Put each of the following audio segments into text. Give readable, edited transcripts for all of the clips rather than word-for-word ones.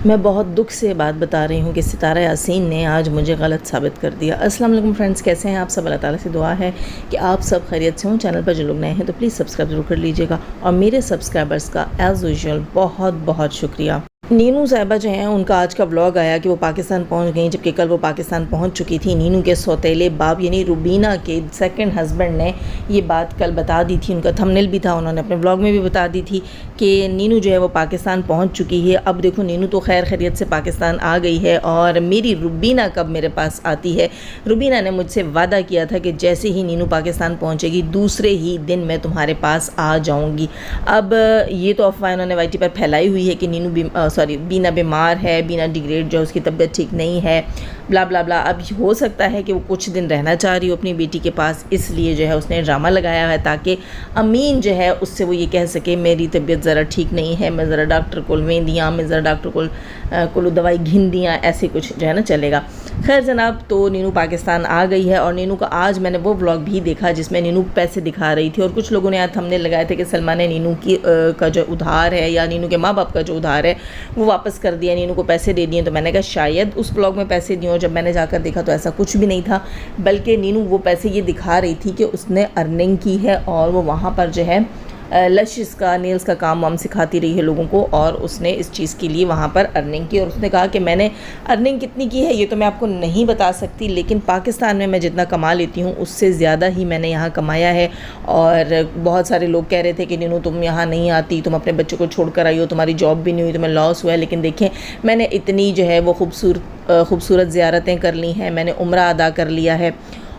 मैं बहुत दुख से बात बता रही हूँ कि सितारा यासीन ने आज मुझे गलत साबित कर दिया। अस्सलाम वालेकुम फ्रेंड्स, कैसे हैं आप सब? अल्लाह ताला से दुआ है कि आप सब खैरियत से हों। चैनल पर जो लोग नए हैं तो प्लीज़ सब्सक्राइब ज़रूर कर लीजिएगा और मेरे सब्सक्राइबर्स का एज़ यूजुअल बहुत बहुत शुक्रिया। नीनू साहिबा जो हैं उनका आज का व्लॉग आया कि वो पाकिस्तान पहुंच गई, जबकि कल वो पाकिस्तान पहुंच चुकी थी। नीनू के सौतेले बाप यानी रुबीना के सेकंड हस्बैंड ने ये बात कल बता दी थी, उनका थंबनेल भी था, उन्होंने अपने व्लॉग में भी बता दी थी कि नीनू जो है वो पाकिस्तान पहुंच चुकी है। अब देखो नीनू तो खैर खैरियत से पाकिस्तान आ गई है और मेरी रुबीना कब मेरे पास आती है। रुबीना ने मुझसे वादा किया था कि जैसे ही नीनू पाकिस्तान पहुँचेगी दूसरे ही दिन मैं तुम्हारे पास आ जाऊँगी। अब ये तो अफवाह उन्होंने वाईटी पर फैलाई हुई है कि बीना बीमार है, बीना डिग्रेड जो उसकी तबीयत ठीक नहीं है, ब्ला ब्ला ब्ला। अब हो सकता है कि वो कुछ दिन रहना चाह रही हो अपनी बेटी के पास, इसलिए जो है उसने ड्रामा लगाया है ताकि अमीन जो है उससे वो ये कह सके मेरी तबीयत ज़रा ठीक नहीं है, मैं ज़रा डॉक्टर को वें दियाँ, मैं ज़रा डॉक्टर को दवाई घिन दियाँ, ऐसे कुछ जो है ना चलेगा। खैर जनाब, तो नीनू पाकिस्तान आ गई है और नीनू का आज मैंने वो व्लॉग भी देखा जिसमें नीनू पैसे दिखा रही थी और कुछ लोगों ने आज हमने लगाए थे कि सलमान ने नीनू की का जो उधार है या नीनू के माँ बाप का जो उधार है वो वापस कर दिया, नीनू को पैसे दे दिए। तो मैंने कहा शायद उस ब्लॉग में पैसे दिए, और जब मैंने जाकर देखा तो ऐसा कुछ भी नहीं था, बल्कि नीनू वो पैसे ये दिखा रही थी कि उसने अर्निंग की है और वो वहाँ पर जो है लशिस का नेल्स का काम वाम सिखाती रही है लोगों को, और उसने इस चीज़ के लिए वहाँ पर अर्निंग की। और उसने कहा कि मैंने अर्निंग कितनी की है ये तो मैं आपको नहीं बता सकती, लेकिन पाकिस्तान में मैं जितना कमा लेती हूँ उससे ज़्यादा ही मैंने यहाँ कमाया है। और बहुत सारे लोग कह रहे थे कि नीनू तुम यहाँ नहीं आती, तुम अपने बच्चों को छोड़ कर आई हो, तुम्हारी जॉब भी नहीं हुई, तुम्हें लॉस हुआ है। लेकिन देखें, मैंने इतनी जो है वो खूबसूरत ज़ियारतें कर ली हैं, मैंने उम्रा अदा कर लिया है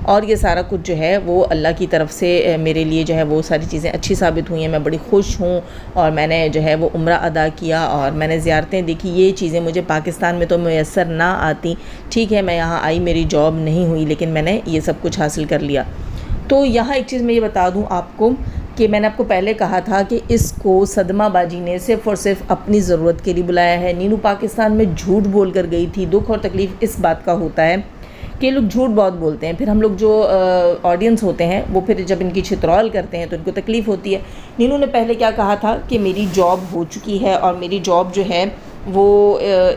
और ये सारा कुछ जो है वो अल्लाह की तरफ से मेरे लिए जो है वो सारी चीज़ें अच्छी साबित हुई हैं। मैं बड़ी खुश हूँ और मैंने जो है वो उम्रा अदा किया और मैंने ज़ियारतें देखी। ये चीज़ें मुझे पाकिस्तान में तो मैसर ना आती। ठीक है, मैं यहाँ आई, मेरी जॉब नहीं हुई, लेकिन मैंने ये सब कुछ हासिल कर लिया। तो यहाँ एक चीज़ मैं ये बता दूँ आपको कि मैंने आपको पहले कहा था कि इसको सदमाबाजी ने सिर्फ़ और सिर्फ अपनी ज़रूरत के लिए बुलाया है। नीनू पाकिस्तान में झूठ बोल कर गई थी। दुख और तकलीफ़ इस बात का होता है कि लोग झूठ बहुत बोलते हैं, फिर हम लोग जो ऑडियंस होते हैं वो फिर जब इनकी छितरौल करते हैं तो इनको तकलीफ़ होती है। नीनू ने पहले क्या कहा था कि मेरी जॉब हो चुकी है और मेरी जॉब जो है वो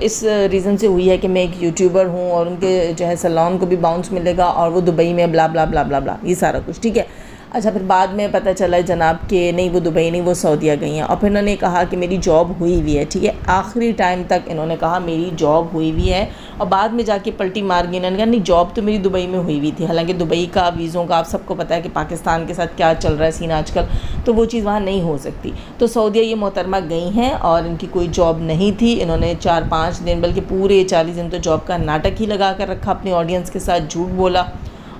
इस रीज़न से हुई है कि मैं एक यूट्यूबर हूँ और उनके जो है सैलून को भी बाउंस मिलेगा और वो दुबई में ब्ला ब्ला ब्ला ब्ला ब्ला, ये सारा कुछ ठीक है। अच्छा, फिर बाद में पता चला जनाब कि नहीं वो दुबई नहीं, वो सऊदीया गई हैं और फिर इन्होंने कहा कि मेरी जॉब हुई हुई है। ठीक है, आखिरी टाइम तक इन्होंने कहा मेरी जॉब हुई हुई है और बाद में जाके पलटी मार गई। इन्होंने कहा नहीं, जॉब तो मेरी दुबई में हुई हुई थी। हालांकि दुबई का वीज़ों का आप सबको पता है कि पाकिस्तान के साथ क्या चल रहा है सीन आजकल, तो वो चीज़ वहाँ नहीं हो सकती। तो सऊदीया ये मोहतरमा गई हैं और इनकी कोई जॉब नहीं थी। इन्होंने 4-5 दिन बल्कि पूरे 40 दिन तो जॉब का नाटक ही लगा कर रखा, अपनी ऑडियंस के साथ झूठ बोला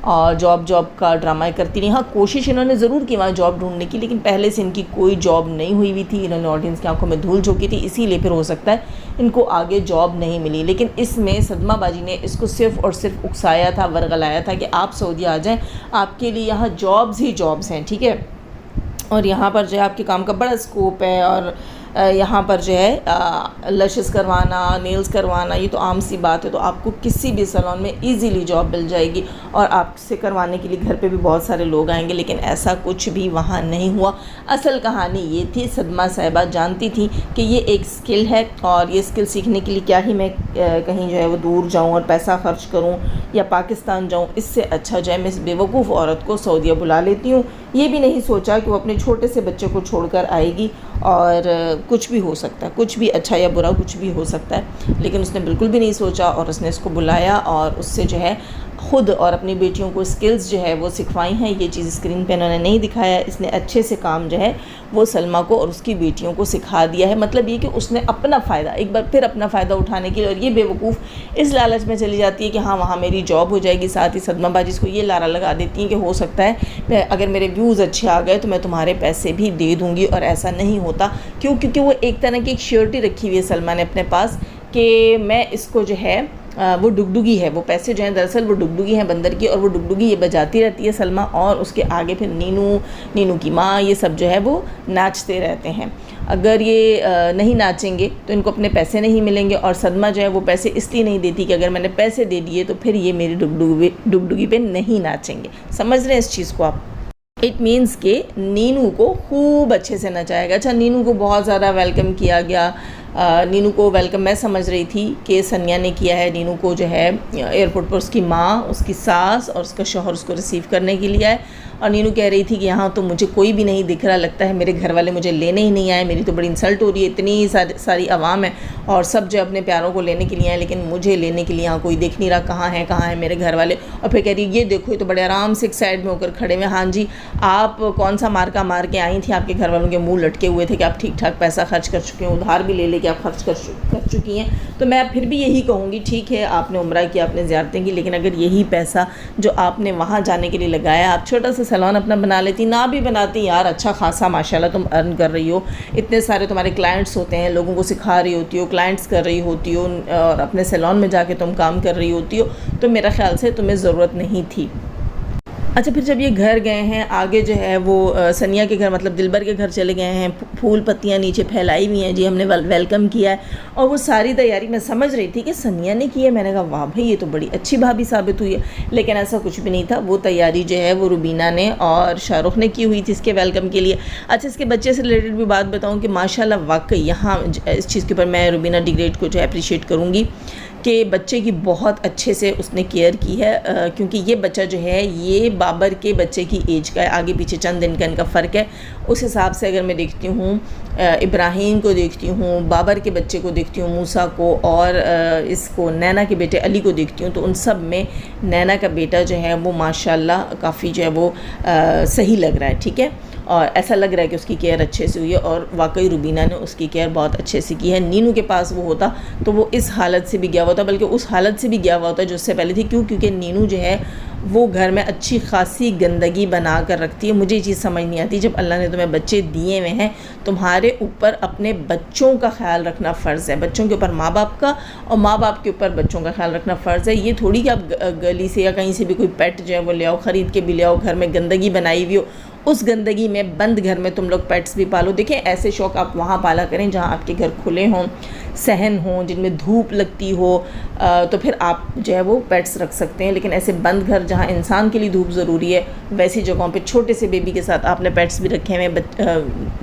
और जॉब का ड्रामा करती रही। हाँ, कोशिश इन्होंने ज़रूर की वहाँ जॉब ढूंढने की, लेकिन पहले से इनकी कोई जॉब नहीं हुई हुई थी। इन्होंने ऑडियंस की आंखों में धूल झोंकी थी, इसीलिए फिर हो सकता है इनको आगे जॉब नहीं मिली। लेकिन इसमें सदमाबाजी ने इसको सिर्फ़ और सिर्फ उकसाया था, वर्गलाया था कि आप सऊदी आ जाएँ, आपके लिए यहाँ जॉब्स ही जॉब्स हैं। ठीक है, और यहाँ पर जो है आपके काम का बड़ा स्कोप है और यहाँ पर जो है लशिस करवाना, नेल्स करवाना, ये तो आम सी बात है। तो आपको किसी भी सैलून में इजीली जॉब मिल जाएगी और आपसे करवाने के लिए घर पे भी बहुत सारे लोग आएंगे, लेकिन ऐसा कुछ भी वहाँ नहीं हुआ। असल कहानी ये थी, सदमा साहिबा जानती थी कि ये एक स्किल है और ये स्किल सीखने के लिए क्या ही मैं कहीं जो है वो दूर जाऊँ और पैसा ख़र्च करूँ या पाकिस्तान जाऊँ, इससे अच्छा जो है मैं इस बेवकूफ़ औरत को सऊदीया बुला लेती हूँ। ये भी नहीं सोचा कि वो अपने छोटे से बच्चे को छोड़कर आएगी और कुछ भी हो सकता है, कुछ भी अच्छा या बुरा कुछ भी हो सकता है, लेकिन उसने बिल्कुल भी नहीं सोचा और उसने इसको बुलाया और उससे जो है ख़ुद और अपनी बेटियों को स्किल्स जो है वो सिखवाई हैं। ये चीज़ स्क्रीन पे इन्होंने नहीं दिखाया, इसने अच्छे से काम जो है वो सलमा को और उसकी बेटियों को सिखा दिया है। मतलब ये कि उसने अपना फ़ायदा एक बार फिर अपना फ़ायदा उठाने के लिए, और ये बेवकूफ़ इस लालच में चली जाती है कि हाँ वहाँ मेरी जॉब हो जाएगी, साथ ही सदमाबाजी इसको ये लारा लगा देती हैं कि हो सकता है अगर मेरे व्यूज़ अच्छे आ गए तो मैं तुम्हारे पैसे भी दे दूँगी, और ऐसा नहीं होता। क्यों? क्योंकि वो एक तरह की एक श्योरिटी रखी हुई है सलमा ने अपने पास कि मैं इसको जो है वो डुगडुगी है, वो पैसे जो हैं दरअसल वो डुगडुगी हैं बंदर की, और वो डुगडुगी ये बजाती रहती है सलमा, और उसके आगे फिर नीनू की माँ ये सब जो है वो नाचते रहते हैं। अगर ये नहीं नाचेंगे तो इनको अपने पैसे नहीं मिलेंगे, और सदमा जो है वो पैसे इसलिए नहीं देती कि अगर मैंने पैसे दे दिए तो फिर ये मेरी डुगडुगी पे नहीं नाचेंगे। समझ रहे हैं इस चीज़ को आप? इट मीन्स के नीनू को खूब अच्छे से नचाएगा। अच्छा, नीनू को बहुत ज़्यादा वेलकम किया गया, नीनू को वेलकम मैं समझ रही थी कि सनिया ने किया है। नीनू को जो है एयरपोर्ट पर उसकी माँ, उसकी सास और उसका शौहर उसको रिसीव करने के लिए आए, और नीनू कह रही थी कि यहाँ तो मुझे कोई भी नहीं दिख रहा, लगता है मेरे घर वाले मुझे लेने ही नहीं आए, मेरी तो बड़ी इंसल्ट हो रही है, इतनी सारी आवाम है और सब जो अपने प्यारों को लेने के लिए आए, लेकिन मुझे लेने के लिए यहाँ कोई देख नहीं रहा, कहाँ है मेरे घर वाले। और फिर कह रही ये देखो ये तो बड़े आराम से एक साइड में होकर खड़े हुए। हाँ जी, आप कौन सा मार्का मार के आई थी, आपके घर वालों के मुँह लटके हुए थे कि आप ठीक ठाक पैसा खर्च कर चुके हैं, उधार भी ले लेके आप खर्च कर चुकी हैं। तो मैं फिर भी यही कहूँगी, ठीक है आपने उम्रा की, आपने ज़ियारतें की, लेकिन अगर यही पैसा जो आपने वहाँ जाने के लिए लगाया, आप छोटा सा सैलून अपना बना लेती, ना भी बनाती यार, अच्छा खासा माशाल्लाह तुम अर्न कर रही हो, इतने सारे तुम्हारे क्लाइंट्स होते हैं, लोगों को सिखा रही होती हो, क्लाइंट्स कर रही होती हो, और अपने सैलून में जाके तुम काम कर रही होती हो, तो मेरा ख्याल से तुम्हें ज़रूरत नहीं थी। अच्छा, फिर जब ये घर गए हैं, आगे जो है वो सनिया के घर मतलब दिलबर के घर चले गए हैं, फूल पत्तियाँ नीचे फैलाई हुई हैं जी, हमने वेलकम किया है, और वो सारी तैयारी मैं समझ रही थी कि सनिया ने की है। मैंने कहा वाह भाई ये तो बड़ी अच्छी भाभी साबित हुई है, लेकिन ऐसा कुछ भी नहीं था। वो तैयारी जो है वो रुबीना ने और शाहरुख ने की हुई थी इसके वेलकम के लिए। अच्छा, इसके बच्चे से रिलेटेड भी बात बताऊँ कि माशाल्लाह वाकई यहाँ इस चीज़ के ऊपर मैं रुबीना डिग्रेड को जो है अप्रिशिएट करूँगी कि बच्चे की बहुत अच्छे से उसने केयर की है, क्योंकि ये बच्चा जो है ये बाबर के बच्चे की एज का है, आगे पीछे चंद दिन का इनका फ़र्क है। उस हिसाब से अगर मैं देखती हूँ इब्राहिम को देखती हूँ, बाबर के बच्चे को देखती हूँ मूसा को, और इसको नैना के बेटे अली को देखती हूँ, तो उन सब में नैना का बेटा जो है वो माशाल्लाह काफ़ी जो है वो सही लग रहा है, ठीक है, और ऐसा लग रहा है कि उसकी केयर अच्छे से हुई है, और वाकई रुबीना ने उसकी केयर बहुत अच्छे से की है। नीनू के पास वो होता तो वो इस हालत से भी गया होता, बल्कि उस हालत से भी गया हुआ होता जो उससे पहले थी। क्योंकि नीनू जो है वो घर में अच्छी खासी गंदगी बना कर रखती है। मुझे ये चीज़ समझ नहीं आती, जब अल्लाह ने तुम्हें बच्चे दिए हुए हैं, तुम्हारे ऊपर अपने बच्चों का ख्याल रखना फ़र्ज़ है, बच्चों के ऊपर माँ बाप का और माँ बाप के ऊपर बच्चों का ख्याल रखना फ़र्ज़ है। ये थोड़ी कि आप गली से या कहीं से भी कोई पेट जो है वो ले आओ, ख़रीद के भी ले आओ, घर में गंदगी बनाई हुई हो, उस गंदगी में बंद घर में तुम लोग पेट्स भी पालो। देखें, ऐसे शौक़ आप वहाँ पाला करें जहाँ आपके घर खुले हों, सहन हों, जिनमें धूप लगती हो, तो फिर आप जो है वो पेट्स रख सकते हैं। लेकिन ऐसे बंद घर जहाँ इंसान के लिए धूप ज़रूरी है, वैसी जगहों पे छोटे से बेबी के साथ आपने पेट्स भी रखे हुए,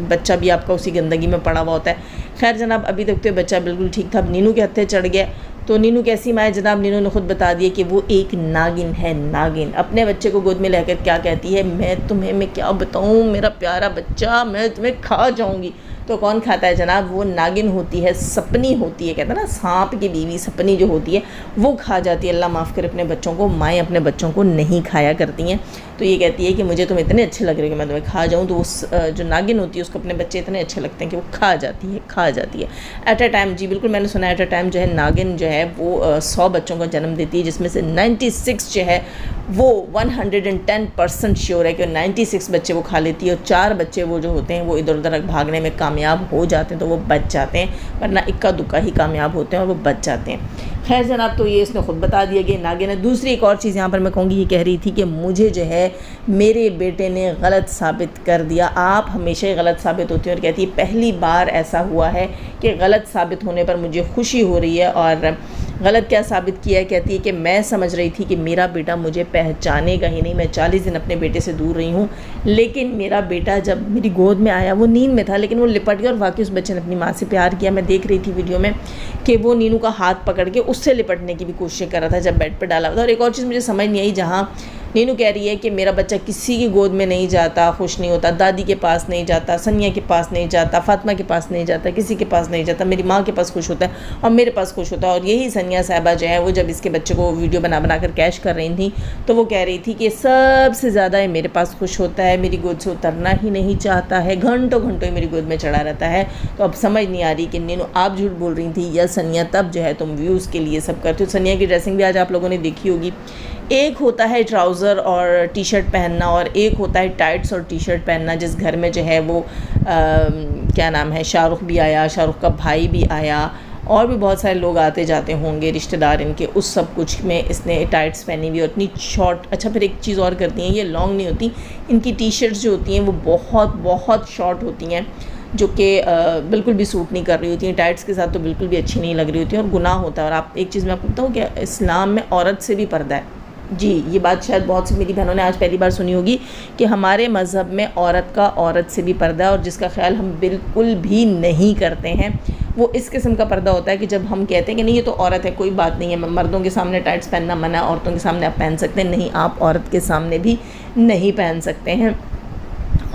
बच्चा भी आपका उसी गंदगी में पड़ा हुआ होता है। खैर जनाब, अभी तक तो बच्चा बिल्कुल ठीक था, अब नीनू के हत्थे चढ़ गया। तो नीनू कैसी माँ है जनाब, नीनू ने खुद बता दिया कि वो एक नागिन है, नागिन। अपने बच्चे को गोद में लेकर क्या कहती है, मैं क्या बताऊँ मेरा प्यारा बच्चा, मैं तुम्हें खा जाऊँगी। तो कौन खाता है जनाब, वो नागिन होती है, सपनी होती है, कहते हैं ना सांप की बीवी सपनी जो होती है वो खा जाती है। अल्लाह माफ़ करे अपने बच्चों को, माएँ अपने बच्चों को नहीं खाया करती हैं। तो ये कहती है कि मुझे तुम इतने अच्छे लग रहे हो कि मैं तुम्हें खा जाऊँ, तो उस जो नागिन होती है उसको अपने बच्चे इतने अच्छे लगते हैं कि वो खा जाती है एट अ टाइम। जी बिल्कुल, मैंने सुना एट अ टाइम जो है नागिन जो है वो 100 बच्चों को जन्म देती है, जिसमें से 96 जो है वो 110% श्योर है कि 96 बच्चे वो खा लेती है, और 4 बच्चे वो जो होते हैं वो इधर उधर भागने में कामयाब हो जाते हैं, तो वो बच जाते हैं, वरना इक्का दुक्का ही कामयाब होते हैं और वो बच जाते हैं। खैर जनाब, तो ये इसने ख़ुद बता दिया कि नागिन है। दूसरी एक और चीज़ यहाँ पर मैं कहूँगी, ये कह रही थी कि मुझे जो है मेरे बेटे ने गलत साबित कर दिया। आप हमेशा ही गलत साबित होती हैं, और कहती है पहली बार ऐसा हुआ है कि गलत साबित होने पर मुझे खुशी हो रही है। और गलत क्या साबित किया है, कहती है कि मैं समझ रही थी कि मेरा बेटा मुझे पहचानेगा ही नहीं, मैं 40 दिन अपने बेटे से दूर रही हूँ, लेकिन मेरा बेटा जब मेरी गोद में आया, वो नींद में था लेकिन वो लिपट गया, और वाकई उस बच्चे ने अपनी माँ से प्यार किया। मैं देख रही थी वीडियो में कि वो नीनू का हाथ पकड़ के उससे लिपटने की भी कोशिश कर रहा था जब बेड पर डाला हुआ था। और एक और चीज़ मुझे समझ नहीं आई, जहाँ नीनू कह रही है कि मेरा बच्चा किसी की गोद में नहीं जाता, खुश नहीं होता, दादी के पास नहीं जाता, सनिया के पास नहीं जाता, फातिमा के पास नहीं जाता, किसी के पास नहीं जाता, मेरी माँ के पास खुश होता है और मेरे पास खुश होता है। और यही सनिया साहिबा जो है वो जब इसके बच्चे को वीडियो बना कर कैश कर रही थी, तो वो कह रही थी कि सबसे ज़्यादा ये मेरे पास खुश होता है, मेरी गोद से उतरना ही नहीं चाहता है, घंटों घंटों मेरी गोद में चढ़ा रहता है। तो अब समझ नहीं आ रही कि नीनू आप झूठ बोल रही थी या सनिया तब जो है तुम व्यूज़ के लिए सब करते हो। सनिया की ड्रेसिंग भी आज आप लोगों ने देखी होगी, एक होता है ट्राउज़र और टी शर्ट पहनना, और एक होता है टाइट्स और टी शर्ट पहनना। जिस घर में जो है वो क्या नाम है, शाहरुख भी आया, शाहरुख का भाई भी आया, और भी बहुत सारे लोग आते जाते होंगे रिश्तेदार इनके, उस सब कुछ में इसने टाइट्स पहनी हुई और इतनी शॉर्ट। अच्छा, फिर एक चीज़ और करती हैं, ये लॉन्ग नहीं होती, इनकी टी शर्ट्स जो होती हैं वो बहुत बहुत शॉर्ट होती हैं, जो कि बिल्कुल भी सूट नहीं कर रही होती हैं, टाइट्स के साथ तो बिल्कुल भी अच्छी नहीं लग रही होती है, और गुनाह होता है। और आप एक चीज़ मैं आपको बताऊँ कि इस्लाम में औरत से भी पर्दा है। जी, ये बात शायद बहुत सी मेरी बहनों ने आज पहली बार सुनी होगी कि हमारे मज़हब में औरत का औरत से भी पर्दा है, और जिसका ख्याल हम बिल्कुल भी नहीं करते हैं। वो इस किस्म का पर्दा होता है कि जब हम कहते हैं कि नहीं ये तो औरत है, कोई बात नहीं है, मर्दों के सामने टाइट्स पहनना मना है, औरतों के सामने आप पहन सकते हैं, नहीं, आप औरत के सामने भी नहीं पहन सकते हैं।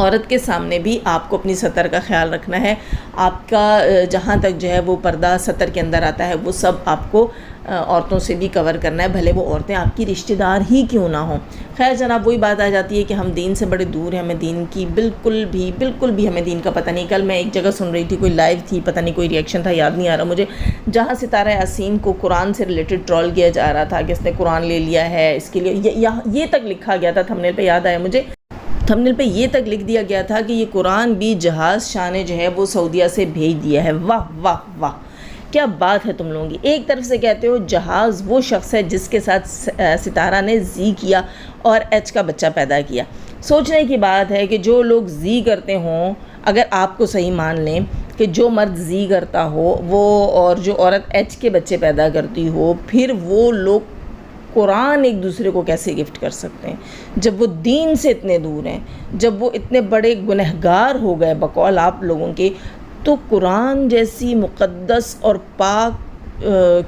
औरत के सामने भी आपको अपनी सतर का ख्याल रखना है। आपका जहाँ तक जो है वो पर्दा सतर के अंदर आता है वो सब आपको औरतों से भी कवर करना है, भले वो औरतें आपकी रिश्तेदार ही क्यों ना हों। खैर जनाब, वही बात आ जाती है कि हम दीन से बड़े दूर हैं, हमें दीन की बिल्कुल भी हमें दीन का पता नहीं। कल मैं एक जगह सुन रही थी, कोई लाइव थी, पता नहीं कोई रिएक्शन था, याद नहीं आ रहा मुझे, जहाँ सितारा यासीन को कुरान से रिलेटेड ट्रोल किया जा रहा था कि इसने कुरान ले लिया है, इसके लिए ये तक लिखा गया था, थंबनेल पे याद आया मुझे, थंबनेल पे ये तक लिख दिया गया था कि ये कुरान भी जहाज़ शाह ने जो है वो सऊदीया से भेज दिया है। वाह वाह वाह, क्या बात है तुम लोगों की। एक तरफ से कहते हो जहाज़ वो शख्स है जिसके साथ सितारा ने जी किया और एच का बच्चा पैदा किया। सोचने की बात है कि जो लोग जी करते हों, अगर आपको सही मान लें कि जो मर्द जी करता हो वो और जो औरत एच के बच्चे पैदा करती हो, फिर वो लोग कुरान एक दूसरे को कैसे गिफ्ट कर सकते हैं जब वो दीन से इतने दूर हैं, जब वो इतने बड़े गुनहगार हो गए बकौल आप लोगों के। तो कुरान जैसी मुक़द्दस और पाक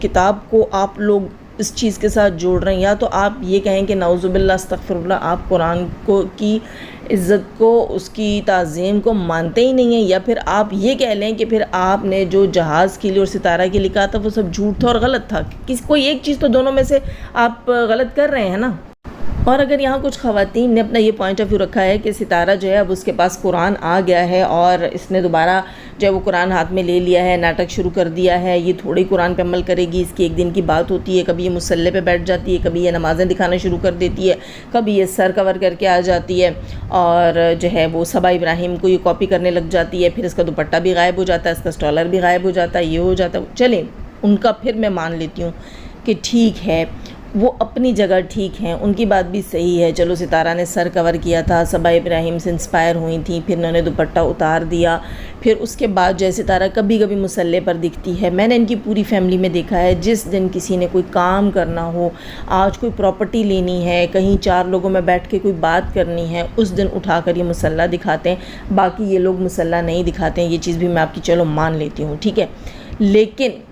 किताब को आप लोग इस चीज़ के साथ जोड़ रहे हैं। या तो आप ये कहें कि नाउज़ुबिल्लाह अस्तग़फिरुल्लाह, आप कुरान को की इज़्ज़त को, उसकी ताज़ीम को मानते ही नहीं हैं, या फिर आप ये कह लें कि फिर आपने जो जहाज़ के लिए और सितारा के लिए कहा था वो सब झूठ था और गलत था। कोई एक चीज़ तो दोनों में से आप गलत कर रहे हैं ना। और अगर यहाँ कुछ ख़वातीन ने अपना ये पॉइंट ऑफ व्यू रखा है कि सितारा जो है अब उसके पास कुरान आ गया है और इसने दोबारा जो है वो कुरान हाथ में ले लिया है, नाटक शुरू कर दिया है, ये थोड़ी कुरान पे अमल करेगी, इसकी एक दिन की बात होती है, कभी ये मुसल्ले पे बैठ जाती है, कभी ये नमाज़ें दिखाना शुरू कर देती है, कभी ये सर कवर करके आ जाती है और जो है वो सबा इब्राहिम को ये कॉपी करने लग जाती है, फिर इसका दुपट्टा भी गायब हो जाता है, इसका स्टॉलर भी गायब हो जाता है, ये हो जाता है। चलें, उनका फिर मैं मान लेती हूँ कि ठीक है, वो अपनी जगह ठीक हैं, उनकी बात भी सही है। चलो, सितारा ने सर कवर किया था, सबा इब्राहिम से इंस्पायर हुई थी, फिर उन्होंने दुपट्टा उतार दिया, फिर उसके बाद जो है सितारा कभी कभी मुसल्ले पर दिखती है। मैंने इनकी पूरी फैमिली में देखा है, जिस दिन किसी ने कोई काम करना हो, आज कोई प्रॉपर्टी लेनी है, कहीं 4 लोगों में बैठ के कोई बात करनी है, उस दिन उठाकर ये मुसल्ला दिखाते हैं। बाकी ये लोग मुसल्ला नहीं दिखाते हैं, ये चीज़ भी मैं आपकी चलो मान लेती हूँ, ठीक है। लेकिन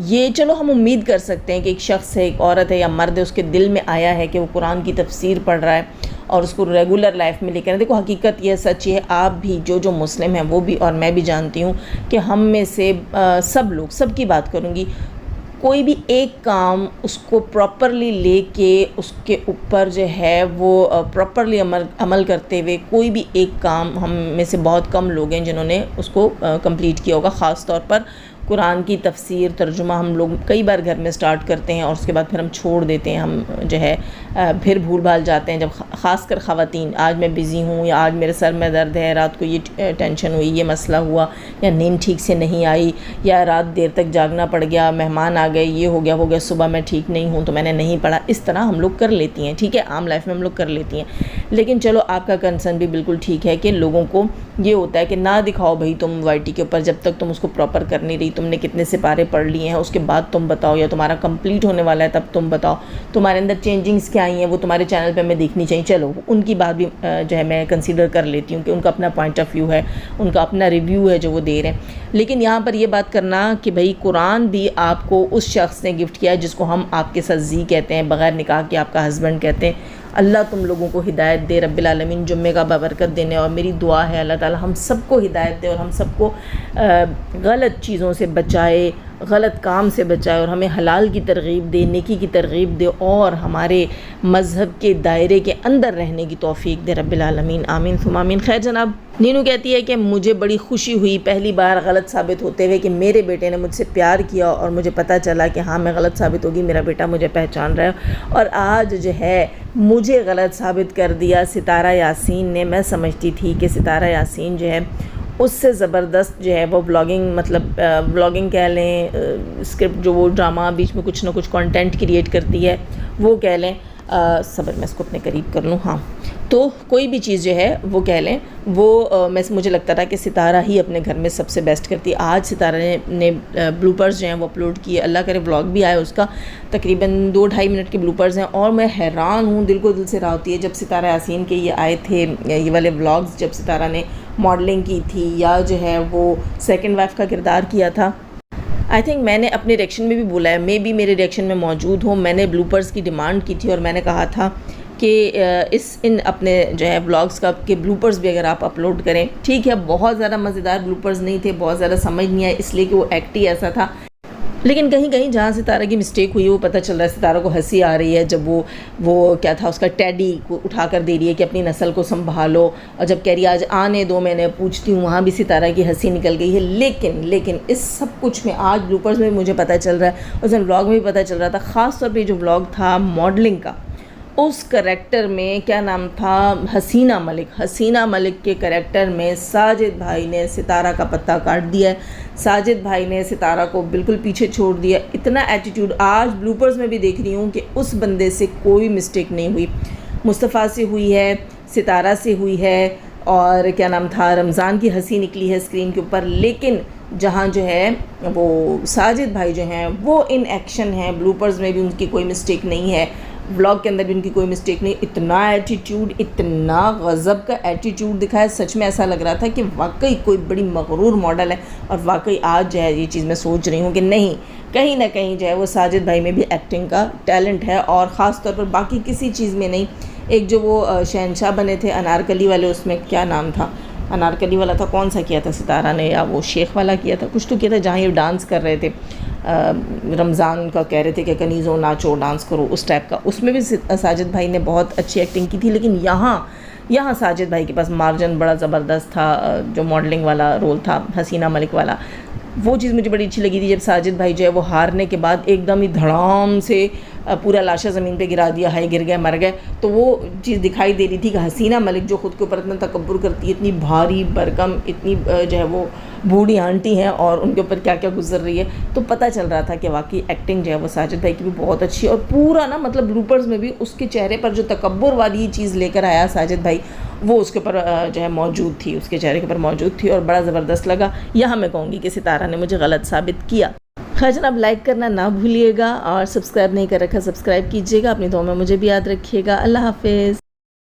ये चलो हम उम्मीद कर सकते हैं कि एक शख्स है, एक औरत है या मर्द है, उसके दिल में आया है कि वो कुरान की तफसीर पढ़ रहा है और उसको रेगुलर लाइफ में लेकर। देखो, हकीकत यह सच है, आप भी जो मुस्लिम हैं वो भी और मैं भी जानती हूँ कि हम में से सब लोग, सबकी बात करूँगी, कोई भी एक काम उसको प्रॉपरली लेके उसके ऊपर जो है वो प्रॉपरली अमल करते हुए कोई भी एक काम, हम में से बहुत कम लोग हैं जिन्होंने उसको कंप्लीट किया होगा। ख़ास तौर पर कुरान की तफसीर, तर्जुमा हम लोग कई बार घर में स्टार्ट करते हैं और उसके बाद फिर हम छोड़ देते हैं, हम जो है फिर भूल भाल जाते हैं। जब ख़ासकर ख़वातीन, आज मैं बिज़ी हूँ या आज मेरे सर में दर्द है, रात को ये टेंशन हुई, ये मसला हुआ, या नींद ठीक से नहीं आई, या रात देर तक जागना पड़ गया, मेहमान आ गए, ये हो गया वो गया, सुबह मैं ठीक नहीं हूँ तो मैंने नहीं पढ़ा, इस तरह हम लोग कर लेती हैं, ठीक है, आम लाइफ में हम लोग कर लेती हैं। लेकिन चलो, आपका कंसर्न भी बिल्कुल ठीक है कि लोगों को ये होता है कि ना दिखाओ भाई तुम वाईटी के ऊपर, जब तक तुम उसको प्रॉपर कर नहीं रही, तुमने कितने सिपारे पढ़ लिए हैं उसके बाद तुम बताओ, या तुम्हारा कंप्लीट होने वाला है तब तुम बताओ, तुम्हारे अंदर चेंजिंग्स क्या आई हैं वो तुम्हारे चैनल पे हमें देखनी चाहिए। चलो, उनकी बात भी जो है मैं कंसीडर कर लेती हूँ कि उनका अपना पॉइंट ऑफ व्यू है, उनका अपना रिव्यू है जो वो दे रहे हैं। लेकिन यहाँ पर ये बात करना कि भाई कुरान भी आपको उस शख्स ने गिफ्ट किया है जिसको हम आपके साथ जी कहते हैं, बग़ैर निकाह के आपका हस्बैंड कहते हैं। अल्लाह तुम लोगों को हिदायत दे, रब्बिल आलमीन जुम्मे का बरकत देने, और मेरी दुआ है अल्लाह ताला हम सबको हिदायत दे और हम सबको गलत चीज़ों से बचाए, गलत काम से बचाए और हमें हलाल की तरगीब दे, नेकी की तरगीब दे और हमारे मज़हब के दायरे के अंदर रहने की तौफ़ीक दे, रब्बिल आलमीन, आमीन सुम्मा आमीन। खैर जनाब, नीनू कहती है कि मुझे बड़ी खुशी हुई पहली बार गलत साबित होते हुए कि मेरे बेटे ने मुझसे प्यार किया और मुझे पता चला कि हाँ मैं गलत साबित होगी, मेरा बेटा मुझे पहचान रहा है, और आज जो है मुझे गलत साबित कर दिया सितारा यासीन ने। मैं समझती थी कि सितारा यासीन जो है उससे ज़बरदस्त जो है वो ब्लॉगिंग, मतलब ब्लॉगिंग कह लें, स्क्रिप्ट जो वो ड्रामा बीच में कुछ ना कुछ कंटेंट क्रिएट करती है वो कह लें, सबर मैं इसको अपने करीब कर लूँ, हाँ, तो कोई भी चीज़ जो है वो कह लें वो मुझे लगता था कि सितारा ही अपने घर में सबसे बेस्ट करती है। आज सितारा ने ब्लूपर्स जो हैं वो अपलोड किए, अल्लाह करे व्लॉग भी आया उसका, तकरीबन 2-2.5 मिनट के ब्लूपर्स हैं, और मैं हैरान हूँ, दिल को दिल से राह होती है। जब सितारा यासीन के ये आए थे ये वाले व्लॉग्स, जब सितारा ने मॉडलिंग की थी या जो है वो सेकंड वाइफ का किरदार किया था, आई थिंक मैंने अपने रिएक्शन में भी बोला है, मे बी मेरे रिएक्शन में मौजूद हो, मैंने ब्लूपर्स की डिमांड की थी और मैंने कहा था कि इन अपने जो है व्लॉग्स का के ब्लूपर्स भी अगर आप अपलोड करें। ठीक है, बहुत ज़्यादा मज़ेदार ब्लूपर्स नहीं थे, बहुत ज़्यादा समझ नहीं आया इसलिए कि वो एक्ट ही ऐसा था, लेकिन कहीं कहीं जहाँ सितारा की मिस्टेक हुई वो पता चल रहा है। सितारा को हंसी आ रही है जब वो क्या था, उसका टेडी को उठा कर दे रही है कि अपनी नस्ल को संभालो, और जब कह रही है आज आने दो मैंने पूछती हूँ, वहाँ भी सितारा की हंसी निकल गई है। लेकिन इस सब कुछ में आज ब्लूपर्स में मुझे पता चल रहा है, उस दिन व्लॉग में भी पता चल रहा था, ख़ास तौर पर जो व्लॉग था मॉडलिंग का, उस करैक्टर में क्या नाम था, हसीना मलिक के करैक्टर में साजिद भाई ने सितारा का पत्ता काट दिया है। साजिद भाई ने सितारा को बिल्कुल पीछे छोड़ दिया। इतना एटीट्यूड आज ब्लूपर्स में भी देख रही हूँ कि उस बंदे से कोई मिस्टेक नहीं हुई। मुस्तफ़ा से हुई है, सितारा से हुई है, और क्या नाम था, रमज़ान की हंसी निकली है स्क्रीन के ऊपर, लेकिन जहाँ जो है वो साजिद भाई जो हैं वो इन एक्शन हैं। ब्लूपर्स में भी उनकी कोई मिस्टेक नहीं है, व्लॉग के अंदर भी उनकी कोई मिस्टेक नहीं। इतना एटीट्यूड, इतना गज़ब का एटीट्यूड दिखाया, सच में ऐसा लग रहा था कि वाकई कोई बड़ी मगरूर मॉडल है। और वाकई आज जो है ये चीज़ मैं सोच रही हूँ कि नहीं, कहीं ना कहीं जो है वो साजिद भाई में भी एक्टिंग का टैलेंट है, और ख़ास तौर पर बाकी किसी चीज़ में नहीं। एक जो वो शहनशाह बने थे अनारकली वाले, उसमें क्या नाम था, अनारकली वाला था, कौन सा किया था सितारा ने, या वो शेख वाला किया था, कुछ तो किया था, जहाँ ये डांस कर रहे थे, रमज़ान का कह रहे थे कि कनीज़ो नाचो डांस करो, उस टाइप का, उसमें भी साजिद भाई ने बहुत अच्छी एक्टिंग की थी। लेकिन यहाँ साजिद भाई के पास मार्जिन बड़ा ज़बरदस्त था। जो मॉडलिंग वाला रोल था हसीना मलिक वाला, वो चीज़ मुझे बड़ी अच्छी लगी थी, जब साजिद भाई जो है वो हारने के बाद एकदम ही धड़ाम से पूरा लाशा ज़मीन पे गिरा दिया, हाय गिर गए मर गए। तो वो चीज़ दिखाई दे रही थी कि हसीना मलिक जो ख़ुद के ऊपर इतना तकब्बुर करती है, इतनी भारी भरकम, इतनी जो है वो बूढ़ी आंटी हैं और उनके ऊपर क्या क्या गुजर रही है, तो पता चल रहा था कि वाकई एक्टिंग जो है वो साजिद भाई की भी बहुत अच्छी है। और पूरा ना मतलब ब्लूपर्स में भी उसके चेहरे पर जो तकब्बुर वाली चीज़ लेकर आया साजिद भाई, वो उसके ऊपर जो है मौजूद थी, उसके चेहरे के ऊपर मौजूद थी, और बड़ा ज़बरदस्त लगा। यहाँ मैं कहूँगी कि सितारा ने मुझे गलत साबित किया। खैर जनाब, लाइक करना ना भूलिएगा, और सब्सक्राइब नहीं कर रखा सब्सक्राइब कीजिएगा। अपनी दुआ में मुझे भी याद रखिएगा। अल्लाह हाफिज़।